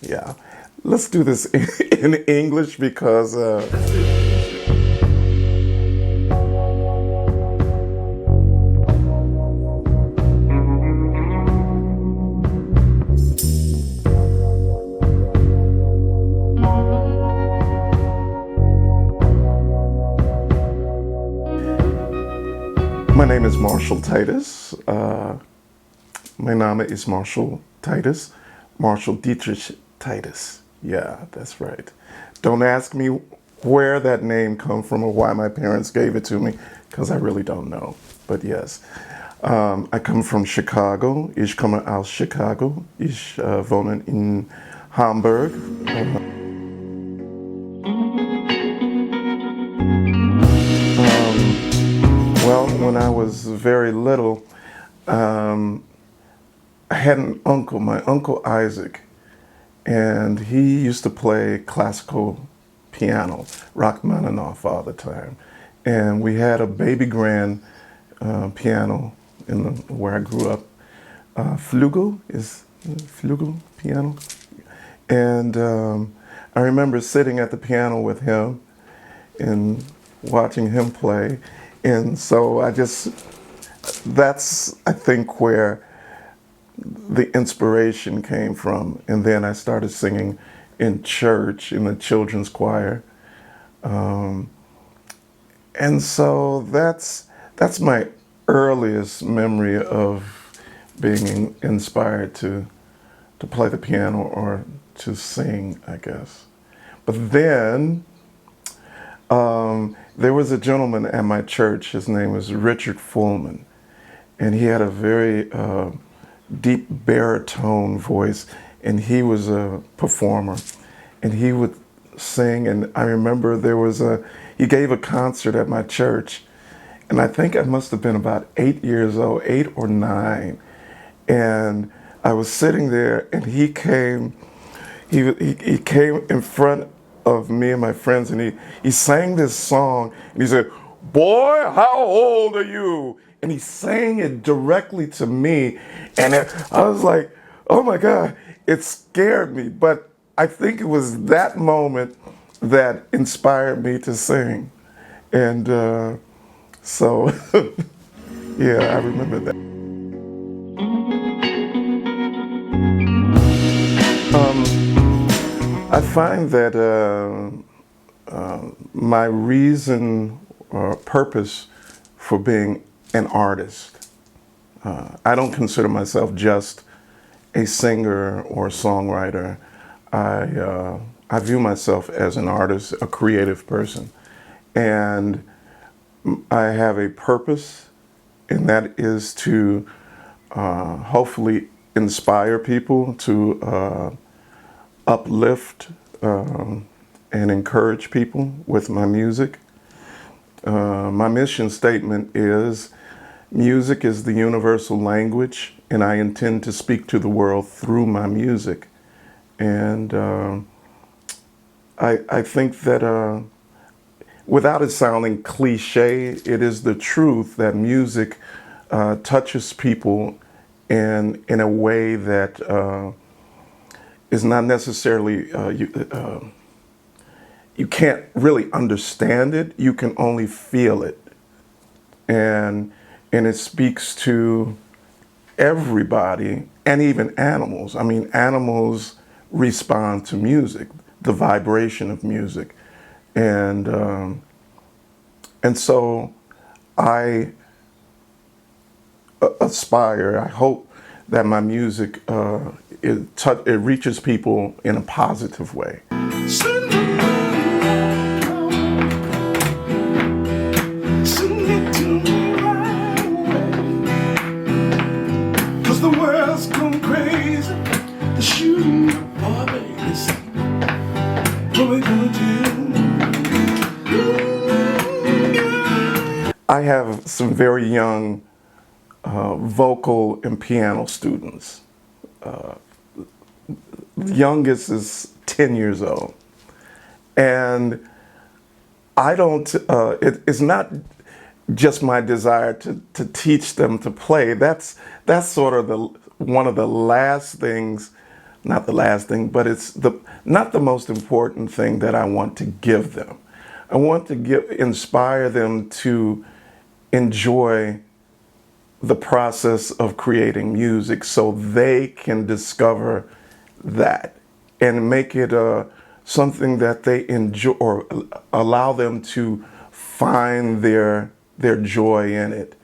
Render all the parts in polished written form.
Yeah, let's do this in English because my name is Marshall Titus. Mein Name ist Marshall Titus. Marshall Dietrich Titus. Yeah, that's right. Don't ask me where that name come from or why my parents gave it to me, because I really don't know. But yes, I come from Chicago. Ich komme aus Chicago. Ich wohne in Hamburg. Well, when I was very little, I had an uncle, my Uncle Isaac, and he used to play classical piano, Rachmaninoff all the time. And we had a baby grand piano where I grew up. Flügel piano. And I remember sitting at the piano with him and watching him play. And so that's, I think, where the inspiration came from. And then I started singing in church, in the children's choir. And so that's my earliest memory of being inspired to play the piano or to sing, I guess. But then there was a gentleman at my church. His name was Richard Fullman, and he had a very deep baritone voice, and he was a performer, and he would sing. And I remember he gave a concert at my church, and I think I must have been about 8 years old, 8 or 9, and I was sitting there, and he came in front of me and my friends, and he sang this song, and he said, "Boy, how old are you?" And he sang it directly to me, and I was like, oh my God, it scared me. But I think it was that moment that inspired me to sing. And so, yeah, I remember that. I find that my reason or purpose for being an artist, I don't consider myself just a singer or a songwriter. I view myself as an artist, a creative person, and I have a purpose, and that is to hopefully inspire people, to uplift and encourage people with my music. My mission statement is, music is the universal language, and I intend to speak to the world through my music. And I think that without it sounding cliche, it is the truth that music touches people in a way that is not necessarily, you can't really understand it, you can only feel it. And it speaks to everybody, and even animals. I mean, animals respond to music, the vibration of music. And so I aspire, I hope that my music, it reaches people in a positive way. The world's gone crazy. The shooting of babies. What we gonna do? I have some very young vocal and piano students. The youngest is 10 years old. And I don't, it's not just my desire to teach them to play. That's sort of one of the last things not the last thing, but it's not the most important thing that I want to give them. I want to inspire them to enjoy the process of creating music so they can discover that and make it something that they enjoy, or allow them to find their joy in it.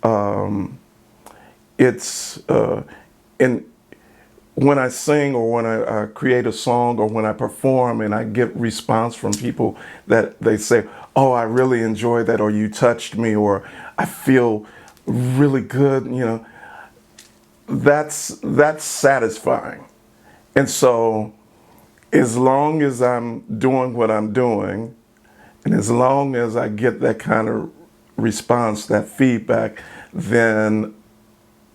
And when I sing, or when I create a song, or when I perform and I get response from people that they say, oh, I really enjoyed that, or you touched me, or I feel really good, that's satisfying. And so as long as I'm doing what I'm doing, and as long as I get that kind of response, that feedback, then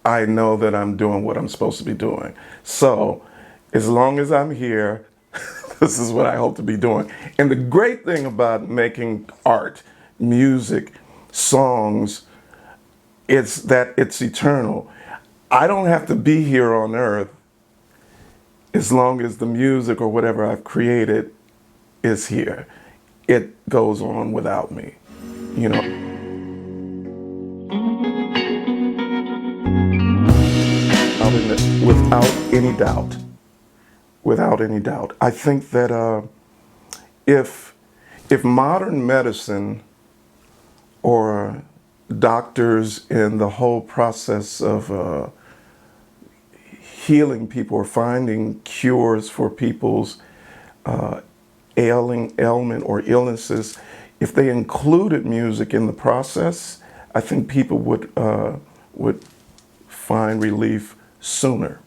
I know that I'm doing what I'm supposed to be doing. So as long as I'm here, this is what I hope to be doing. And the great thing about making art, music, songs, it's that it's eternal. I don't have to be here on earth as long as the music or whatever I've created is here. It goes on without me, Without any doubt. Without any doubt. I think that if modern medicine, or doctors in the whole process of healing people, or finding cures for people's ailment or illnesses, if they included music in the process, I think people would find relief sooner.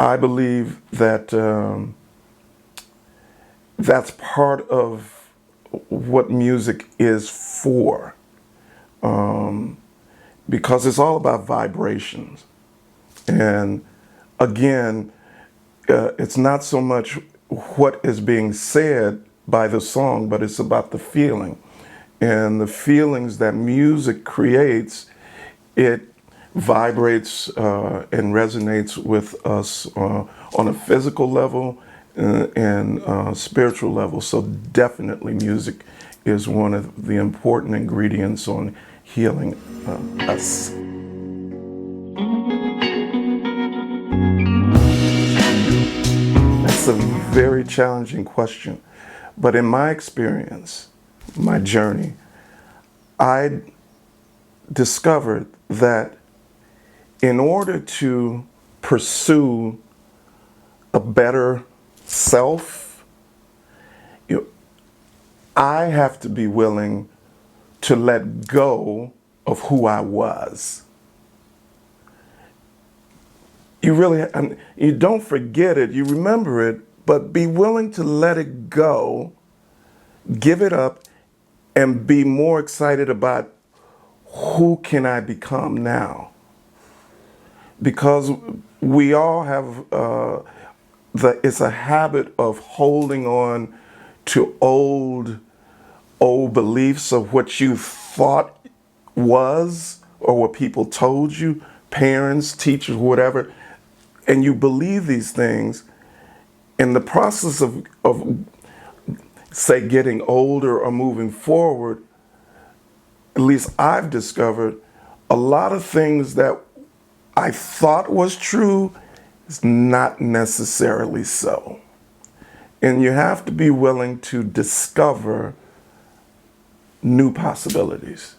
I believe that that's part of what music is for, because it's all about vibrations. And again, it's not so much what is being said by the song, but it's about the feeling. And the feelings that music creates, it vibrates and resonates with us on a physical level and spiritual level. So definitely music is one of the important ingredients on healing us. That's a very challenging question. But in my experience, my journey, I discovered that in order to pursue a better self, I have to be willing to let go of who I was. You don't forget it, you remember it, but be willing to let it go, give it up, and be more excited about who can I become now. Because we all have, it's a habit of holding on to old beliefs of what you thought was, or what people told you, parents, teachers, whatever, and you believe these things. In the process of say, getting older or moving forward, at least I've discovered a lot of things that I thought was true is not necessarily so. And you have to be willing to discover new possibilities.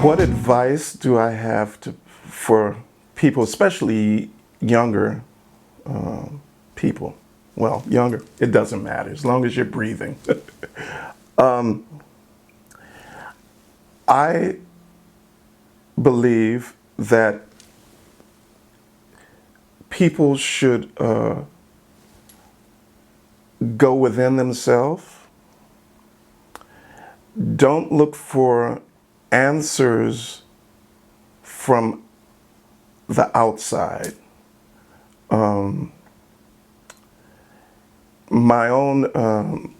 What advice do I have for people, especially younger people? Well, younger, it doesn't matter, as long as you're breathing. I believe that people should go within themselves. Don't look for answers from the outside. My own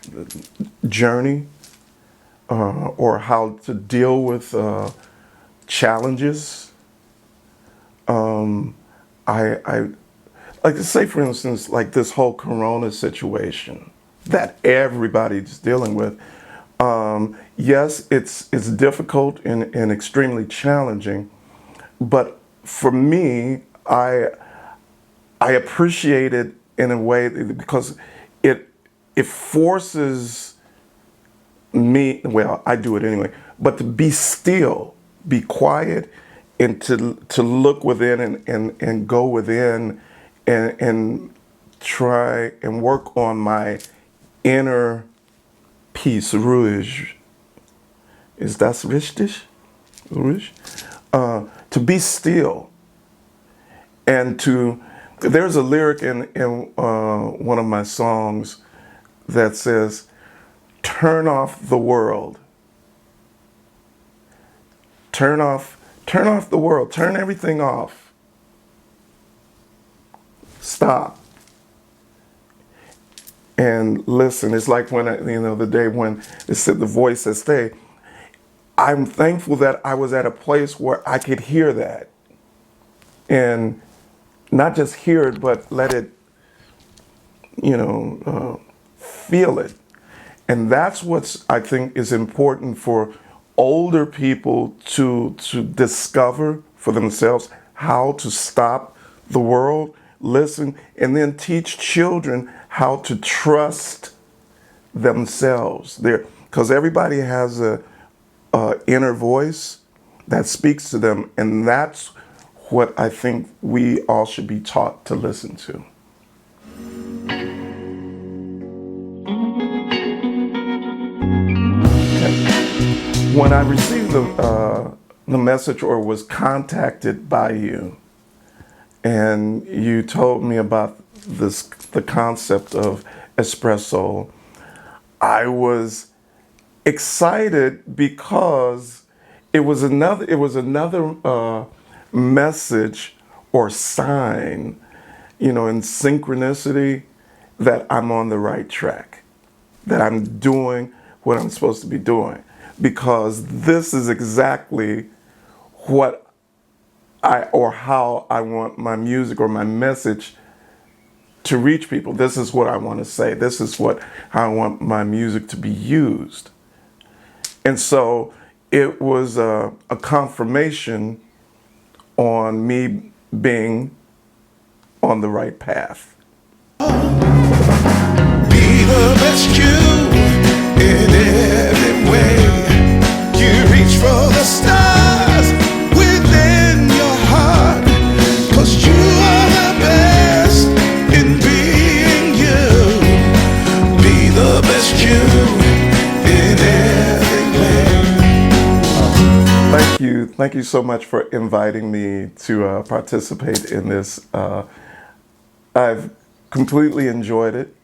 journey or how to deal with challenges. I like to say, for instance, like this whole Corona situation that everybody's dealing with. Yes, it's difficult and extremely challenging, but for me, I appreciate it in a way because it it forces me, well, I do it anyway, but to be still, be quiet, and to look within and go within and try and work on my inner peace, rouge. Is das richtig? Rouge? To be still and to, there's a lyric in one of my songs that says, turn off the world. Turn off the world. Turn everything off. Stop. And listen. It's like when the day when it said the voice says stay. I'm thankful that I was at a place where I could hear that. And not just hear it, but let it, feel it. And that's what's, I think, is important for older people to discover for themselves, how to stop the world, listen, and then teach children how to trust themselves. Because everybody has a inner voice that speaks to them, and that's what I think we all should be taught to listen to. When I received the message or was contacted by you, and you told me about the concept of espresso, I was excited because it was another message or sign, in synchronicity, that I'm on the right track, that I'm doing what I'm supposed to be doing, because this is exactly what how I want my music or my message to reach people. This is what I want to say. This is how I want my music to be used. And so it was a confirmation on me being on the right path. Be the best you in every way. You reach for the stars within your heart, 'cause you are the best in being you. Be the best you in every way. Thank you so much for inviting me to participate in this. I've completely enjoyed it.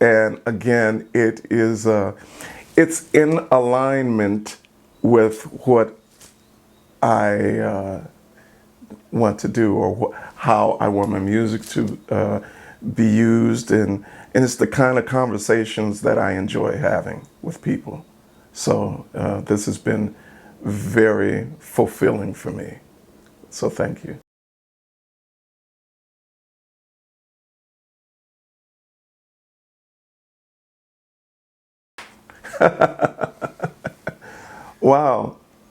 And again, it's in alignment with what I want to do, or how I want my music to be used, and it's the kind of conversations that I enjoy having with people. So this has been very fulfilling for me. So thank you. Wow.